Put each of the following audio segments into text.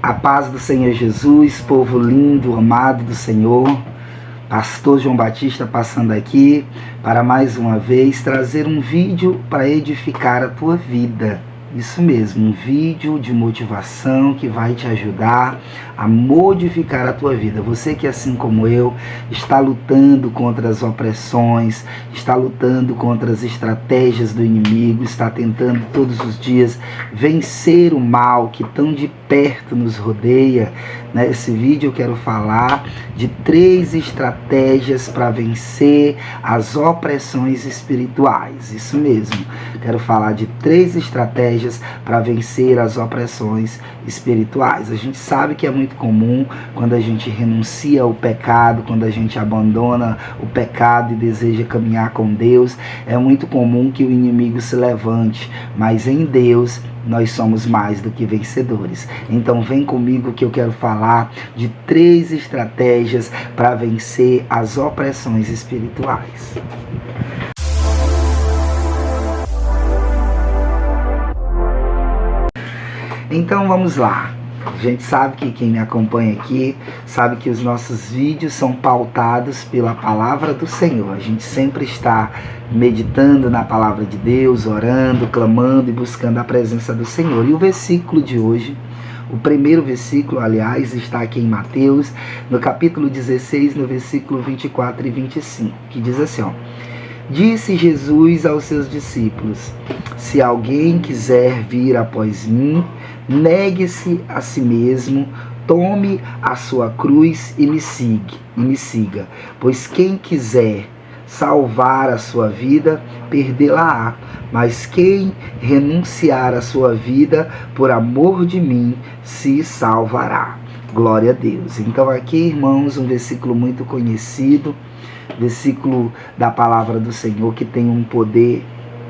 A paz do Senhor Jesus, povo lindo, amado do Senhor. Pastor João Batista passando aqui para mais uma vez trazer um vídeo para edificar a tua vida. Isso mesmo, um vídeo de motivação que vai te ajudar a modificar a tua vida. Você que, assim como eu, está lutando contra as opressões, está lutando contra as estratégias do inimigo, está tentando todos os dias vencer o mal que tão de perto nos rodeia. Nesse vídeo eu quero falar de 3 estratégias para vencer as opressões espirituais. Isso mesmo, quero falar de 3 estratégias para vencer as opressões espirituais. A gente sabe que é muito comum quando a gente renuncia ao pecado, quando a gente abandona o pecado e deseja caminhar com Deus, é muito comum que o inimigo se levante, mas em Deus nós somos mais do que vencedores. Então vem comigo que eu quero falar de 3 estratégias para vencer as opressões espirituais. Então vamos lá. A gente sabe que quem me acompanha aqui sabe que os nossos vídeos são pautados pela palavra do Senhor. A gente sempre está meditando na palavra de Deus, orando, clamando e buscando a presença do Senhor. E o versículo de hoje, o primeiro versículo, aliás, está aqui em Mateus, no capítulo 16, no versículo 24 e 25, que diz assim, ó: Disse Jesus aos seus discípulos: Se alguém quiser vir após mim, negue-se a si mesmo, tome a sua cruz e me siga. Pois quem quiser salvar a sua vida, perdê-la-á. Mas quem renunciar a sua vida por amor de mim, se salvará. Glória a Deus. Então aqui, irmãos, um versículo muito conhecido, versículo da palavra do Senhor, que tem um poder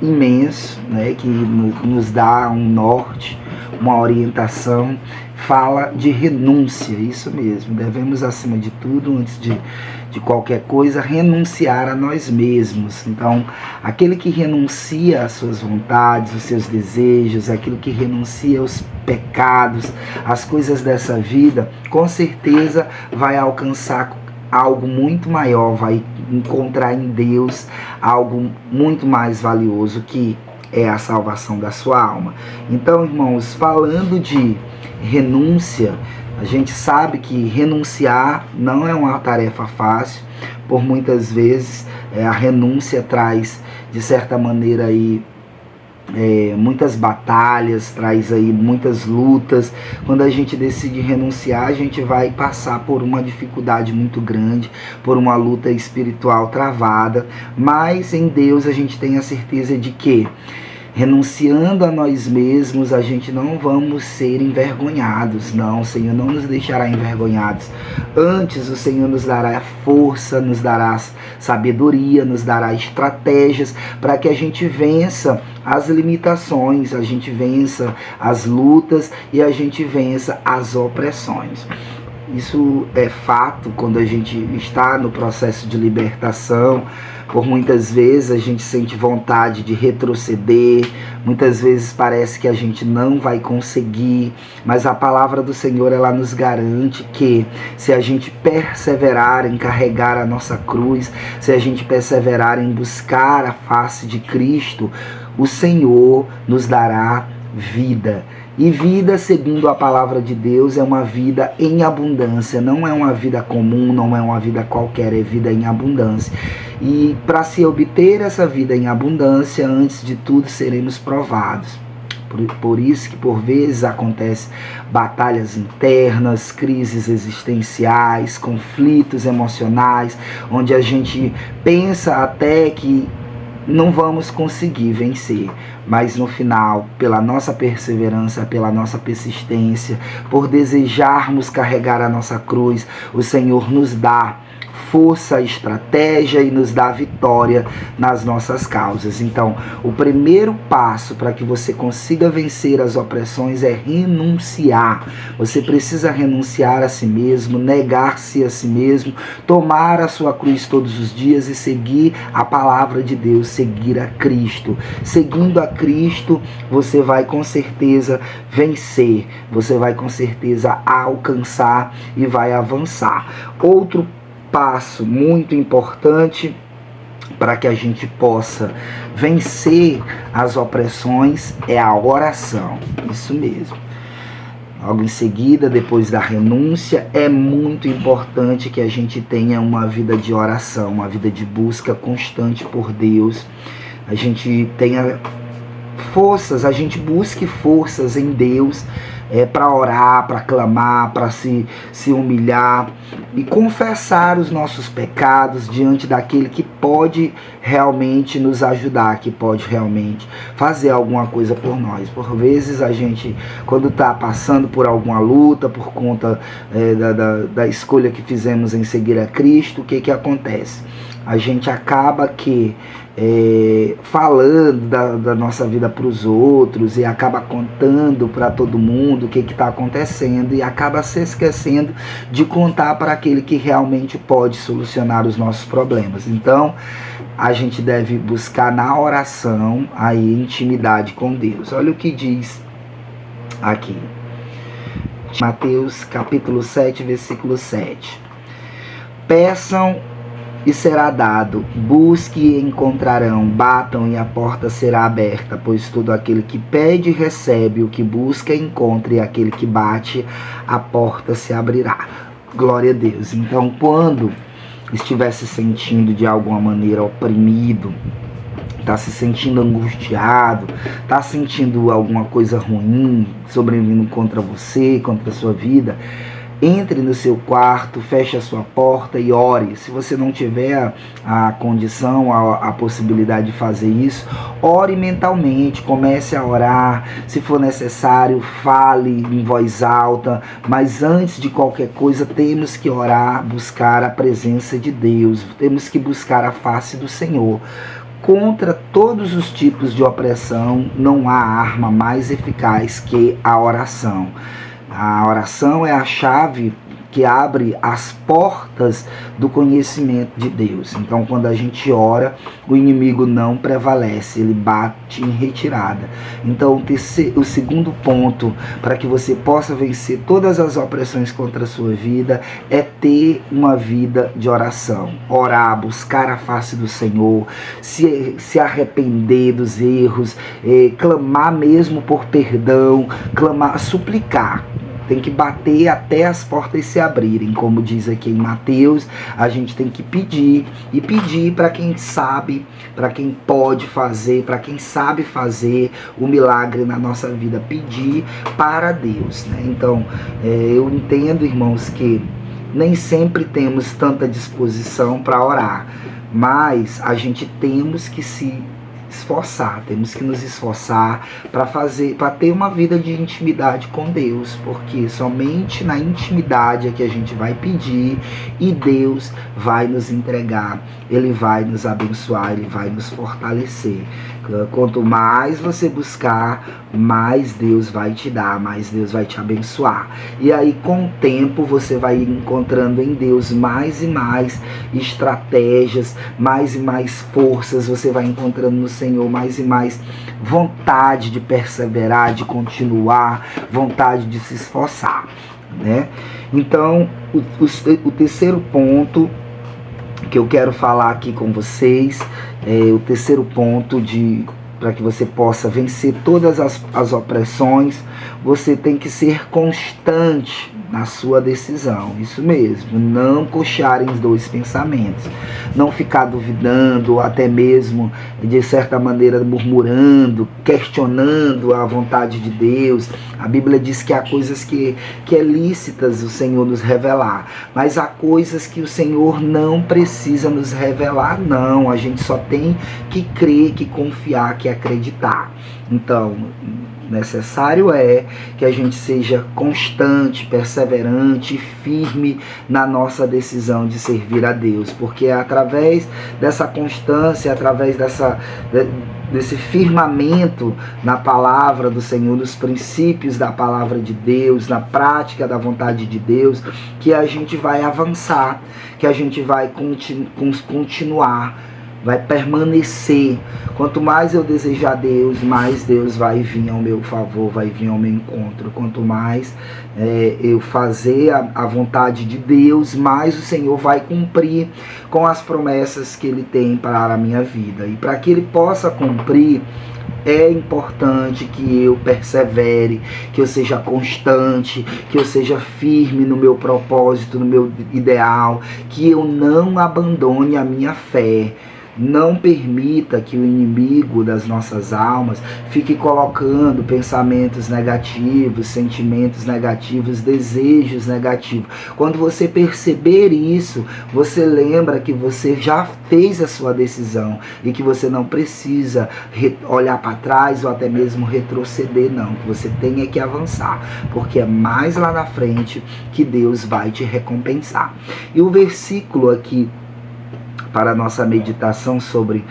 imenso, né, que nos dá um norte, uma orientação, fala de renúncia. Isso mesmo, devemos, acima de tudo, antes de qualquer coisa, renunciar a nós mesmos. Então, aquele que renuncia às suas vontades, os seus desejos, aquilo que renuncia aos pecados, às coisas dessa vida, com certeza vai alcançar algo muito maior, vai encontrar em Deus algo muito mais valioso, que é a salvação da sua alma. Então, irmãos, falando de renúncia, a gente sabe que renunciar não é uma tarefa fácil. Por muitas vezes a renúncia traz, de certa maneira, aí muitas batalhas, traz aí muitas lutas. Quando a gente decide renunciar, a gente vai passar por uma dificuldade muito grande, por uma luta espiritual travada, mas em Deus a gente tem a certeza de que, renunciando a nós mesmos, a gente não vamos ser envergonhados. Não, o Senhor não nos deixará envergonhados. Antes, o Senhor nos dará força, nos dará sabedoria, nos dará estratégias para que a gente vença as limitações, a gente vença as lutas e a gente vença as opressões. Isso é fato quando a gente está no processo de libertação. Por muitas vezes a gente sente vontade de retroceder, muitas vezes parece que a gente não vai conseguir, mas a palavra do Senhor, ela nos garante que, se a gente perseverar em carregar a nossa cruz, se a gente perseverar em buscar a face de Cristo, o Senhor nos dará vida. E vida, segundo a palavra de Deus, é uma vida em abundância. Não é uma vida comum, não é uma vida qualquer, é vida em abundância. E para se obter essa vida em abundância, antes de tudo seremos provados. Por isso que por vezes acontecem batalhas internas, crises existenciais, conflitos emocionais, onde a gente pensa até que não vamos conseguir vencer, mas no final, pela nossa perseverança, pela nossa persistência, por desejarmos carregar a nossa cruz, o Senhor nos dá força, estratégia e nos dá vitória nas nossas causas. Então, o primeiro passo para que você consiga vencer as opressões é renunciar. Você precisa renunciar a si mesmo, negar-se a si mesmo, tomar a sua cruz todos os dias e seguir a palavra de Deus, seguir a Cristo. Seguindo a Cristo, você vai com certeza vencer, você vai com certeza alcançar e vai avançar. Outro passo muito importante para que a gente possa vencer as opressões é a oração. Isso mesmo. Logo em seguida, depois da renúncia, é muito importante que a gente tenha uma vida de oração, uma vida de busca constante por Deus. A gente tenha forças, a gente busque forças em Deus para orar, para clamar, para se humilhar e confessar os nossos pecados diante daquele que pode realmente nos ajudar, que pode realmente fazer alguma coisa por nós. Por vezes a gente, quando está passando por alguma luta, por conta da escolha que fizemos em seguir a Cristo, o que acontece? A gente acaba que falando da nossa vida para os outros e acaba contando para todo mundo o que está acontecendo e acaba se esquecendo de contar para aquele que realmente pode solucionar os nossos problemas. Então, a gente deve buscar na oração aí intimidade com Deus. Olha o que diz aqui. Mateus capítulo 7, versículo 7. Peçam e será dado, busque e encontrarão, batam e a porta será aberta, pois todo aquele que pede recebe, o que busca encontra, e aquele que bate, a porta se abrirá. Glória a Deus. Então, quando estiver se sentindo de alguma maneira oprimido, está se sentindo angustiado, está sentindo alguma coisa ruim sobrevindo contra você, contra a sua vida, entre no seu quarto, feche a sua porta e ore. Se você não tiver a condição, a possibilidade de fazer isso, ore mentalmente, comece a orar. Se for necessário, fale em voz alta, mas antes de qualquer coisa temos que orar, buscar a presença de Deus, temos que buscar a face do Senhor. Contra todos os tipos de opressão, não há arma mais eficaz que a oração. A oração é a chave que abre as portas do conhecimento de Deus. Então, quando a gente ora, o inimigo não prevalece, ele bate em retirada. Então, o segundo ponto para que você possa vencer todas as opressões contra a sua vida é ter uma vida de oração. Orar, buscar a face do Senhor, se arrepender dos erros, clamar mesmo por perdão, clamar, suplicar. Tem que bater até as portas se abrirem, como diz aqui em Mateus. A gente tem que pedir, e pedir para quem sabe, para quem pode fazer, para quem sabe fazer o milagre na nossa vida, pedir para Deus, né? Então, eu entendo, irmãos, que nem sempre temos tanta disposição para orar, mas a gente temos que temos que nos esforçar para ter uma vida de intimidade com Deus, porque somente na intimidade é que a gente vai pedir e Deus vai nos entregar, Ele vai nos abençoar, Ele vai nos fortalecer. Quanto mais você buscar, mais Deus vai te dar, mais Deus vai te abençoar. E aí, com o tempo, você vai encontrando em Deus mais e mais estratégias, mais e mais forças. Você vai encontrando no Senhor mais e mais vontade de perseverar, de continuar, vontade de se esforçar, né? Então, o terceiro ponto que eu quero falar aqui com vocês, o terceiro ponto para que você possa vencer todas as opressões, você tem que ser constante na sua decisão. Isso mesmo, não coxar em dois pensamentos, não ficar duvidando, ou até mesmo de certa maneira murmurando, questionando a vontade de Deus. A Bíblia diz que há coisas que é lícitas o Senhor nos revelar, mas há coisas que o Senhor não precisa nos revelar, não. A gente só tem que crer, que confiar, que acreditar. Então, Necessário é que a gente seja constante, perseverante e firme na nossa decisão de servir a Deus, porque é através dessa constância, através desse firmamento na palavra do Senhor, nos princípios da palavra de Deus, na prática da vontade de Deus, que a gente vai avançar, que a gente vai continuar, vai permanecer. Quanto mais eu desejar Deus, mais Deus vai vir ao meu favor, vai vir ao meu encontro. Quanto mais eu fazer a vontade de Deus, mais o Senhor vai cumprir com as promessas que Ele tem para a minha vida. E para que Ele possa cumprir, é importante que eu persevere, que eu seja constante, que eu seja firme no meu propósito, no meu ideal, que eu não abandone a minha fé. Não permita que o inimigo das nossas almas fique colocando pensamentos negativos, sentimentos negativos, desejos negativos. Quando você perceber isso, você lembra que você já fez a sua decisão e que você não precisa olhar para trás ou até mesmo retroceder, não. Que você tem que avançar, porque é mais lá na frente que Deus vai te recompensar. E o versículo aqui para a nossa meditação sobre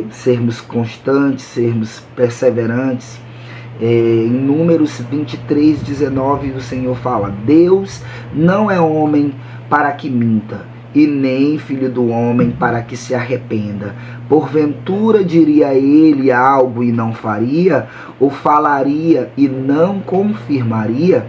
sermos constantes, sermos perseverantes, em Números 23, 19, o Senhor fala: Deus não é homem para que minta, e nem filho do homem para que se arrependa. Porventura diria ele algo e não faria, ou falaria e não confirmaria?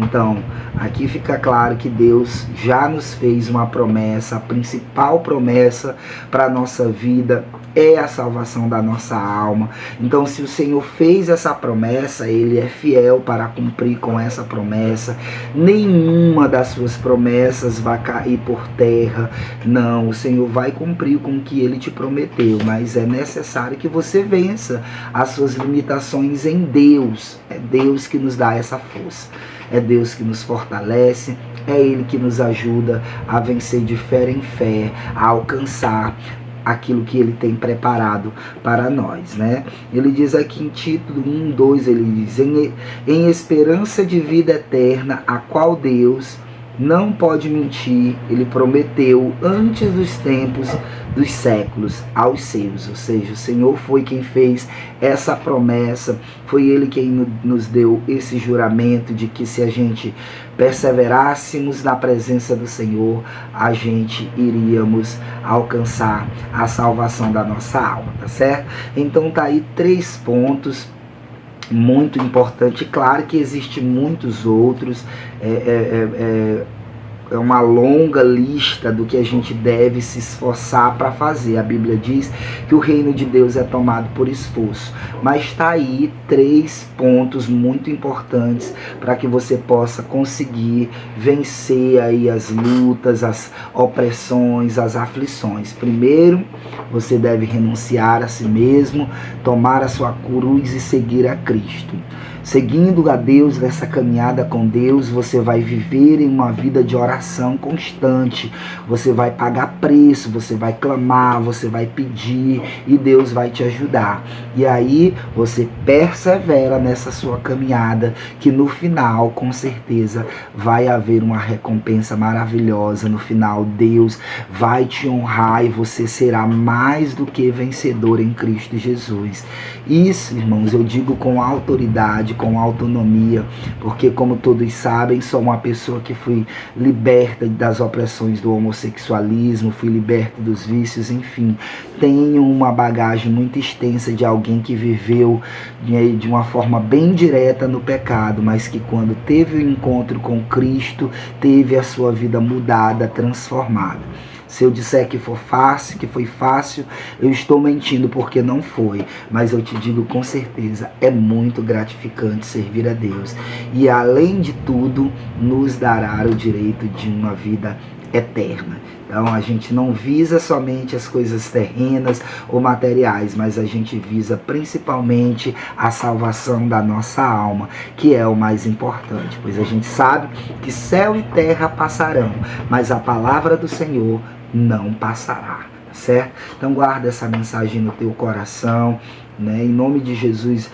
Então, aqui fica claro que Deus já nos fez uma promessa. A principal promessa para a nossa vida é a salvação da nossa alma. Então, se o Senhor fez essa promessa, Ele é fiel para cumprir com essa promessa. Nenhuma das suas promessas vai cair por terra. Não, o Senhor vai cumprir com o que Ele te prometeu, mas é necessário que você vença as suas limitações em Deus. É Deus que nos dá essa força. É Deus que nos fortalece, é Ele que nos ajuda a vencer de fé em fé, a alcançar aquilo que Ele tem preparado para nós, né? Ele diz aqui em Tito 1, 2, ele diz: em esperança de vida eterna, a qual Deus não pode mentir, Ele prometeu antes dos tempos dos séculos aos seus. Ou seja, o Senhor foi quem fez essa promessa, foi Ele quem nos deu esse juramento de que se a gente perseverássemos na presença do Senhor, a gente iríamos alcançar a salvação da nossa alma, tá certo? Então tá aí 3 pontos muito importante. Claro que existe muitos outros, é uma longa lista do que a gente deve se esforçar para fazer. A Bíblia diz que o reino de Deus é tomado por esforço, mas está aí 3 pontos muito importantes para que você possa conseguir vencer aí as lutas, as opressões, as aflições. Primeiro, você deve renunciar a si mesmo, tomar a sua cruz e seguir a Cristo. Seguindo a Deus nessa caminhada com Deus, você vai viver em uma vida de oração constante. Você vai pagar preço, você vai clamar, você vai pedir e Deus vai te ajudar. E aí você persevera nessa sua caminhada, que no final, com certeza, vai haver uma recompensa maravilhosa. No final, Deus vai te honrar e você será mais do que vencedor em Cristo Jesus. Isso, irmãos, eu digo com autoridade, com autonomia, porque como todos sabem, sou uma pessoa que fui liberta das opressões do homossexualismo, fui liberta dos vícios, enfim, tenho uma bagagem muito extensa de alguém que viveu de uma forma bem direta no pecado, mas que quando teve o encontro com Cristo, teve a sua vida mudada, transformada. Se eu disser que foi fácil, eu estou mentindo, porque não foi. Mas eu te digo com certeza, é muito gratificante servir a Deus. E além de tudo, nos dará o direito de uma vida eterna. Então a gente não visa somente as coisas terrenas ou materiais, mas a gente visa principalmente a salvação da nossa alma, que é o mais importante, pois a gente sabe que céu e terra passarão, mas a palavra do Senhor não passará, certo? Então guarda essa mensagem no teu coração, né? Em nome de Jesus,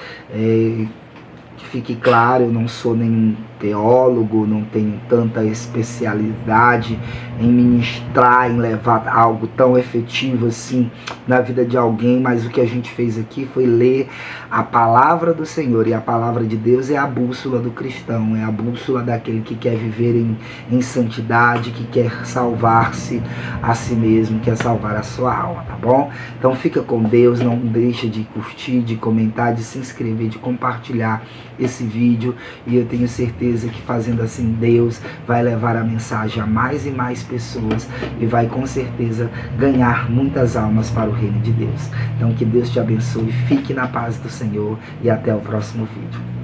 fique claro, eu não sou nenhum teólogo, não tenho tanta especialidade em ministrar, em levar algo tão efetivo assim na vida de alguém, mas o que a gente fez aqui foi ler a palavra do Senhor, e a palavra de Deus é a bússola do cristão, é a bússola daquele que quer viver em santidade, que quer salvar-se a si mesmo, quer salvar a sua alma, tá bom? Então fica com Deus, não deixa de curtir, de comentar, de se inscrever, de compartilhar esse vídeo, e eu tenho certeza que fazendo assim Deus vai levar a mensagem a mais e mais pessoas e vai com certeza ganhar muitas almas para o reino de Deus. Então que Deus te abençoe, fique na paz do Senhor e até o próximo vídeo.